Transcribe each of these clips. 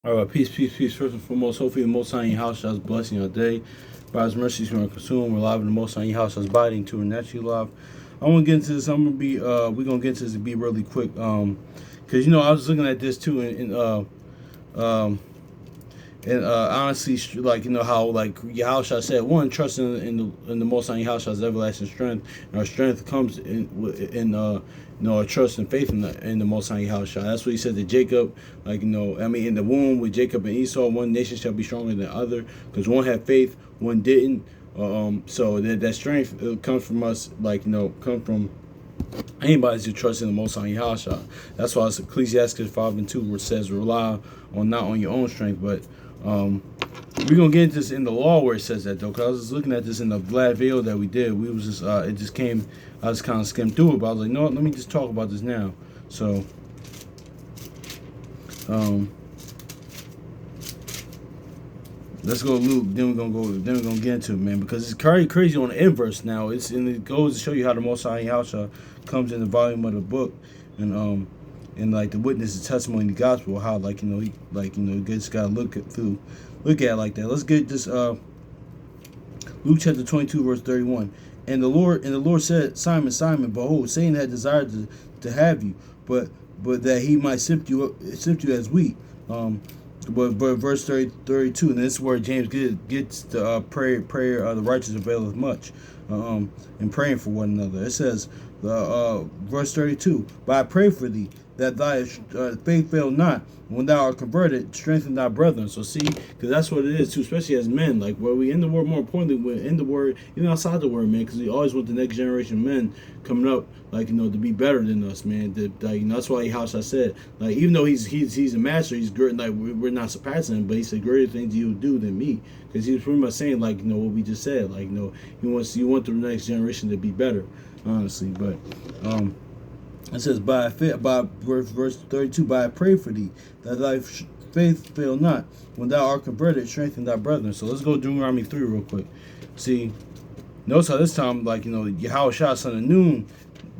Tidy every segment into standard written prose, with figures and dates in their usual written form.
All right, peace, peace, peace. First and foremost, hopefully the Most High in your house shall blessing your day. By His mercies, we are consumed. We're alive in the Most High in your house shall abiding to and naturally alive. I want to get into this. We're gonna get into this to be really quick. Because I was looking at this too, um, and honestly, like how like Yahushua said, one trust in the Most High Yahushua's everlasting strength, and our strength comes in our trust and faith in the Most High Yahushua. That's what he said to Jacob. In the womb with Jacob and Esau, one nation shall be stronger than the other, because one had faith, one didn't. So that strength comes from us, come from anybody's who trusts in the Most High Yahusha. That's why it's Ecclesiastes 5:2, where it says, rely on not on your own strength, but we're gonna get into this in the law where it says that though. Cause I was just looking at this in the Vlad video that we did. We was just it just came. I just kind of skimmed through it, but I was like, no, let me just talk about this now. So, let's go Luke. Then we're gonna go. Then we're gonna get into it, man, because it's crazy on the inverse now. It goes to show you how the Most High Yahusha comes in the volume of the book, and like the witness, the testimony, the gospel, how you just gotta look at it like that. Let's get this Luke chapter 22 verse 31. And the Lord said, Simon, Simon, behold, Satan had desired to have you, but that he might sift you as wheat. But verse 32, and this is where James gets the prayer of the righteous availeth much, and praying for one another. It says, verse 32, but I pray for thee, that thy faith fail not. When thou art converted, strengthen thy brethren. So see, because that's what it is too, especially as men. Like where we in the word, more importantly, we're in the word, even outside the word, man. Because we always want the next generation of men coming up, to be better than us, man. That's why House I said, even though he's a master, he's great. Like we're not surpassing him, but he said greater things you will do than me. Because he was pretty much saying what we just said. You want the next generation to be better, honestly. But it says, by verse 32, but I pray for thee, that thy faith fail not. When thou art converted, strengthen thy brethren. So let's go Deuteronomy 3 real quick. See, notice how this time, Yahushua, son of Nun,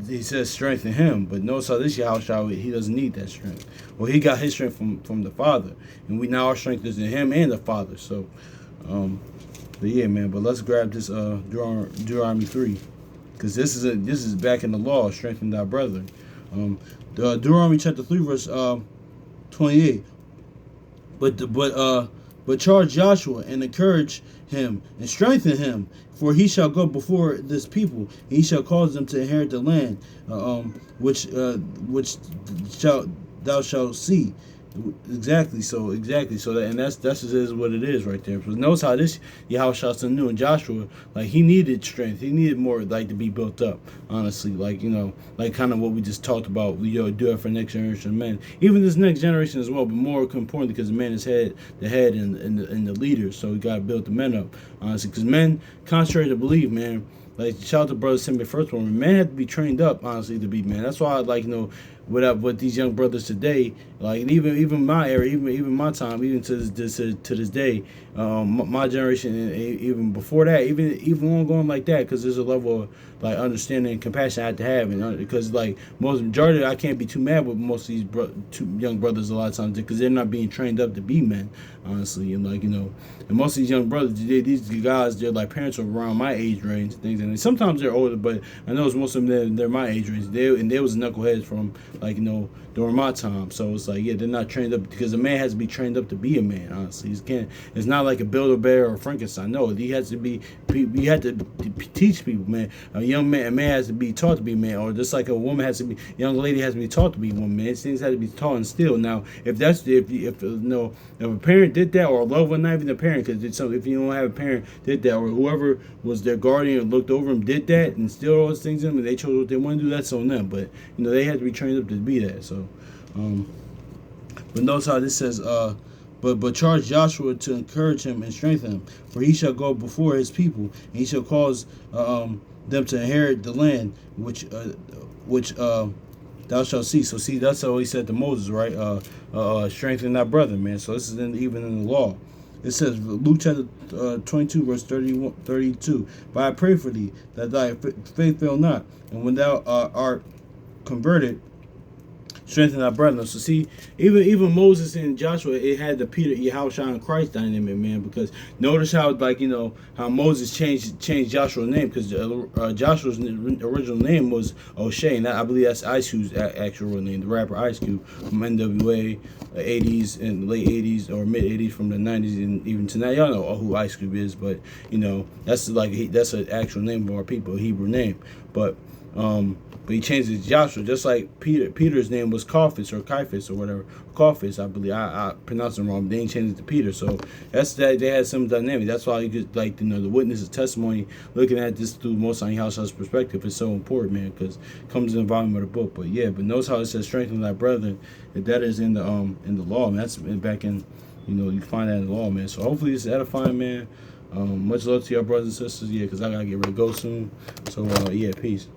he says strengthen him. But notice how this Yahushua, he doesn't need that strength. Well, he got his strength from the Father. And we now our strength is in him and the Father. So, but yeah, man. But let's grab this Deuteronomy 3. Because this is back in the law, strengthen thy brethren. Deuteronomy chapter 3 verse 28. But charge Joshua and encourage him and strengthen him, for he shall go before this people, and he shall cause them to inherit the land, which shall thou shalt see. Exactly. So that, and that's just is what it is right there. Because notice how this Yahushua knew in Joshua, he needed strength. He needed more to be built up. Honestly, kind of what we just talked about. We do it for next generation of men, even this next generation as well. But more importantly, because the man is the head, and the leader. So we gotta build the men up. Honestly, because men, contrary to belief, man. Shout out to Brother Simon first one. Men have to be trained up, honestly, to be men. That's why with these young brothers today, even my era, even my time, even to this day, my generation, and even before that, even ongoing like that, because there's a level of understanding and compassion I have to have, and because most majority, I can't be too mad with most of these two young brothers a lot of times, because they're not being trained up to be men, honestly, and and most of these young brothers, these guys, their parents are around my age range and things, and sometimes they're older, but I know most of them they're my age range. They was knuckleheads from during my time. So it's they're not trained up, because a man has to be trained up to be a man. Honestly, it's not like a Build-A-Bear or Frankenstein. No, he has to be. You have to teach people, man. A man has to be taught to be a man, or just like a woman has to be. A young lady has to be taught to be a woman. Man, things have to be taught and still. Now, if a parent did that, or a loved one, not even a parent, because if you don't have a parent did that, or whoever was their guardian or looked over them did that, and still all those things in them, and they chose what they want to do, that's on them. But they had to be trained up to be that. So, but notice how this says, but charge Joshua to encourage him and strengthen him, for he shall go before his people, and he shall cause them to inherit the land which thou shalt see. So see, that's how he said to Moses, right? Strengthen thy brother, man. So this is even in the law. It says, Luke chapter 22, verse 32. But I pray for thee, that thy faith fail not, and when thou art converted, strengthen our brethren. So see, even Moses and Joshua, it had the Peter, Yahushua, and Christ dynamic, man. Because notice how, like, how Moses changed Joshua's name, because Joshua's original name was O'Shea, and I believe that's Ice Cube's actual real name, the rapper Ice Cube from NWA, 80s and late 80s or mid 80s, from the 90s and even to now. Y'all know who Ice Cube is, but that's that's an actual name of our people, a Hebrew name, but he changed it to Joshua, just like Peter's name was Caiaphas or Caiaphas or whatever. Caiaphas, I believe. I pronounced it wrong, but they ain't changed it to Peter. So that's that. They had some dynamic. That's why you get, like, the witness' testimony, looking at this through Most High Yahshua's perspective is so important, man, because it comes in the volume of the book. But yeah, but notice how it says strengthen thy brethren. That is in the law, man. That's back in, you find that in the law, man. So hopefully it's edifying, man. Much love to your brothers and sisters, yeah, because I gotta get ready to go soon. So yeah, peace.